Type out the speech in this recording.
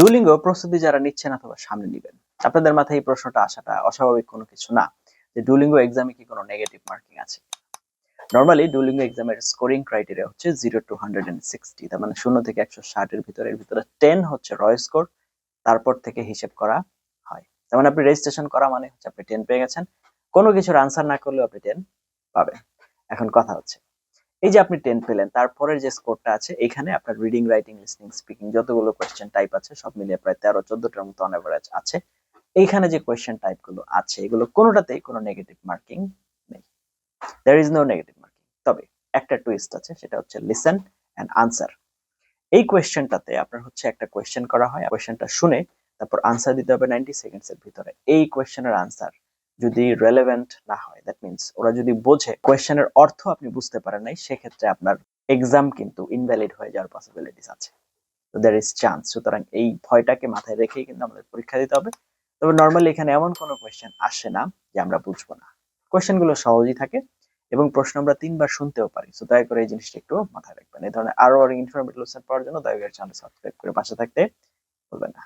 Duolingo প্রস্তুতি যারা নিচ্ছেন অথবা সামনে নিবেন, আপনাদের মাথায় এই প্রশ্নটা আসাটা অস্বাভাবিক কোনো কিছু না যে ডুওলিঙ্গো এক্সামে কি কোনো নেগেটিভ মার্কিং আছে। নরমালি ডুওলিঙ্গো এক্সামের স্কোরিং ক্রাইটেরিয়া হচ্ছে 0 to 160, তার মানে 0 থেকে 160 এর ভিতরে 10 হচ্ছে র স্কোর, তারপর থেকে হিসেব করা হয়। তার মানে আপনি রেজিস্ট্রেশন করা মানে হচ্ছে আপনি 10 পেয়ে গেছেন, কোনো কিছুর আনসার না করলেও আপনি 10 পাবেন। এখন কথা হচ্ছে এই যে আপনি 10 পেলেন, তারপরের যে স্কোরটা আছে এখানে আপনার রিডিং, রাইটিং, লিসনিং, স্পিকিং যতগুলো কোয়েশ্চেন টাইপ আছে সব মিলিয়ে প্রায় 13-14টার মতো অন এভারেজ আছে। এইখানে যে কোয়েশ্চেন টাইপ গুলো আছে এগুলো কোনোটাতেই কোনো নেগেটিভ মার্কিং নেই। There is no negative marking. তবে একটা টুইস্ট আছে, সেটা হচ্ছে লিসেন এন্ড আনসার। এই কোয়েশ্চেনটাতে আপনার হচ্ছে একটা কোয়েশ্চেন করা হয়, কোয়েশ্চেনটা শুনে তারপর আনসার দিতে হবে 90 সেকেন্ডস এর ভিতরে। এই কোয়েশ্চেনের আনসার যদি রেলেভেন্ট না হয়, দ্যাট মিন্স ওরা যদি বোঝে কোয়েশ্চেনের অর্থ আপনি বুঝতে পারেন নাই, সেক্ষেত্রে আপনার এক্সাম কিন্তু ইনভ্যালিড হয়ে যাওয়ার পসিবিলিটিস আছে। তো দ্যার ইজ চান্স। সুতরাং এই ভয়টাকে মাথায় রেখেই কিন্তু আমাদের পরীক্ষা দিতে হবে। তবে নর্মালি এখানে এমন কোনো কোয়েশ্চেন আসে না যে আমরা বুঝবো না। কোয়েশ্চেন গুলো সহজই থাকে এবং প্রশ্ন আমরা 3 বার শুনতেও পারি। সো দয়া করে এই জিনিসটা একটু মাথায় রাখবেন। এই ধরনের আরো ইনফরমেটিভ লেসন পাওয়ার জন্য দয়া করে চ্যানেল সাবস্ক্রাইব করে পাশে থাকতে ভুলবেন না।